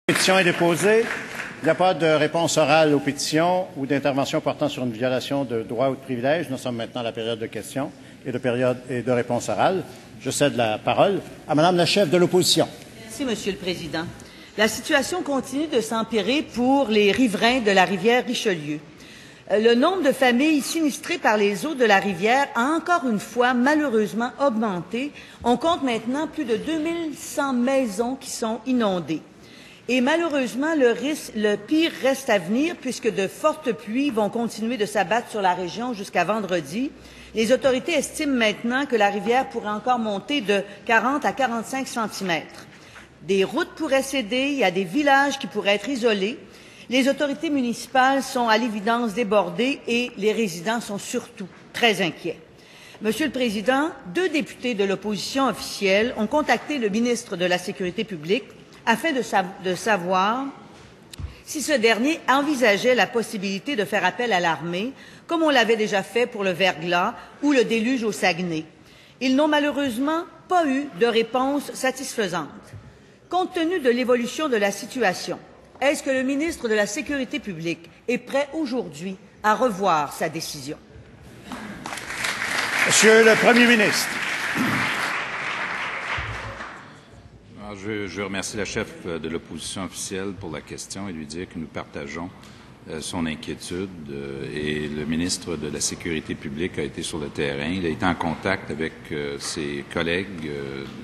La pétition est déposée. Il n'y a pas de réponse orale aux pétitions ou d'intervention portant sur une violation de droits ou de privilèges. Nous sommes maintenant à la période de questions et de réponses orales. Je cède la parole à Madame la chef de l'opposition. Merci, Monsieur le Président. La situation continue de s'empirer pour les riverains de la rivière Richelieu. Le nombre de familles sinistrées par les eaux de la rivière a encore une fois malheureusement augmenté. On compte maintenant plus de 2100 maisons qui sont inondées. Et malheureusement, le pire reste à venir puisque de fortes pluies vont continuer de s'abattre sur la région jusqu'à vendredi. Les autorités estiment maintenant que la rivière pourrait encore monter de 40 à 45 cm. Des routes pourraient céder, il y a des villages qui pourraient être isolés. Les autorités municipales sont à l'évidence débordées et les résidents sont surtout très inquiets. Monsieur le Président, 2 députés de l'opposition officielle ont contacté le ministre de la Sécurité publique afin de savoir si ce dernier envisageait la possibilité de faire appel à l'armée, comme on l'avait déjà fait pour le verglas ou le déluge au Saguenay. Ils n'ont malheureusement pas eu de réponse satisfaisante. Compte tenu de l'évolution de la situation, est-ce que le ministre de la Sécurité publique est prêt aujourd'hui à revoir sa décision? Monsieur le Premier ministre. Je remercie la chef de l'opposition officielle pour la question et lui dire que nous partageons son inquiétude et le ministre de la Sécurité publique a été sur le terrain. Il a été en contact avec ses collègues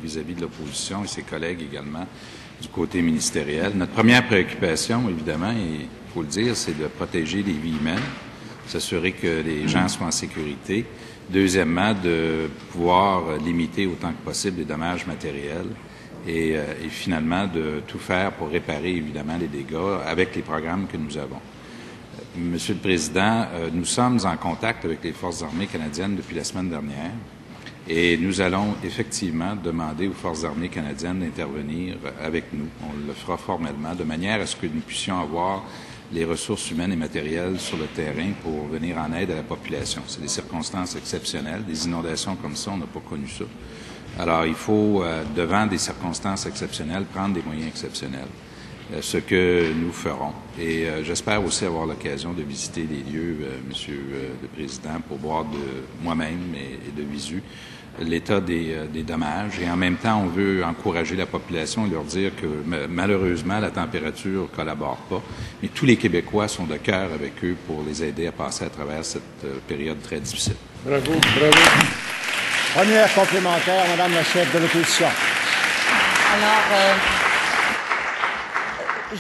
vis-à-vis de l'opposition et ses collègues également du côté ministériel. Notre première préoccupation, évidemment, et il faut le dire, c'est de protéger les vies humaines, s'assurer que les gens soient en sécurité. Deuxièmement, de pouvoir limiter autant que possible les dommages matériels. Et finalement, de tout faire pour réparer, évidemment, les dégâts avec les programmes que nous avons. Monsieur le Président, nous sommes en contact avec les Forces armées canadiennes depuis la semaine dernière et nous allons effectivement demander aux Forces armées canadiennes d'intervenir avec nous. On le fera formellement, de manière à ce que nous puissions avoir les ressources humaines et matérielles sur le terrain pour venir en aide à la population. C'est des circonstances exceptionnelles. Des inondations comme ça, on n'a pas connu ça. Alors, il faut, devant des circonstances exceptionnelles, prendre des moyens exceptionnels, ce que nous ferons. Et j'espère aussi avoir l'occasion de visiter les lieux, Monsieur le Président, pour voir de moi-même et de visu l'état des dommages. Et en même temps, on veut encourager la population et leur dire que malheureusement, la température ne collabore pas. Mais tous les Québécois sont de cœur avec eux pour les aider à passer à travers cette période très difficile. Bravo, bravo. Première complémentaire, Madame la chef de l'opposition. Alors,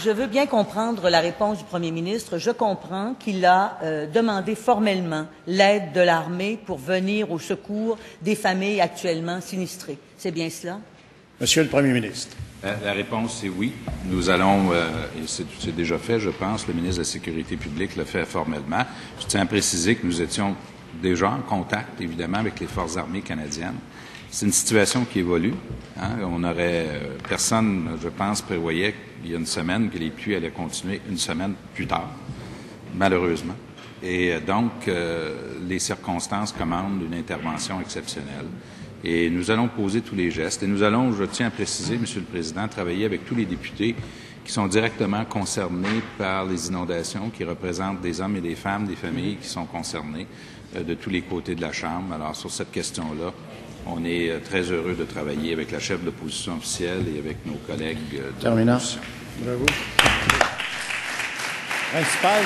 je veux bien comprendre la réponse du Premier ministre. Je comprends qu'il a demandé formellement l'aide de l'armée pour venir au secours des familles actuellement sinistrées. C'est bien cela? Monsieur le Premier ministre. La réponse est oui. Nous allons, et c'est déjà fait, je pense, le ministre de la Sécurité publique le fait formellement. Je tiens à préciser que nous étions déjà en contact, évidemment, avec les Forces armées canadiennes. C'est une situation qui évolue. On aurait, personne, je pense, prévoyait il y a une semaine que les pluies allaient continuer une semaine plus tard, malheureusement. Et donc, les circonstances commandent une intervention exceptionnelle. Et nous allons poser tous les gestes. Et nous allons, je tiens à préciser, Monsieur le Président, travailler avec tous les députés qui sont directement concernés par les inondations, qui représentent des hommes et des femmes, des familles qui sont concernées de tous les côtés de la Chambre. Alors, sur cette question-là, on est très heureux de travailler avec la chef de l'opposition officielle et avec nos collègues de l'opposition. Bravo. Principal,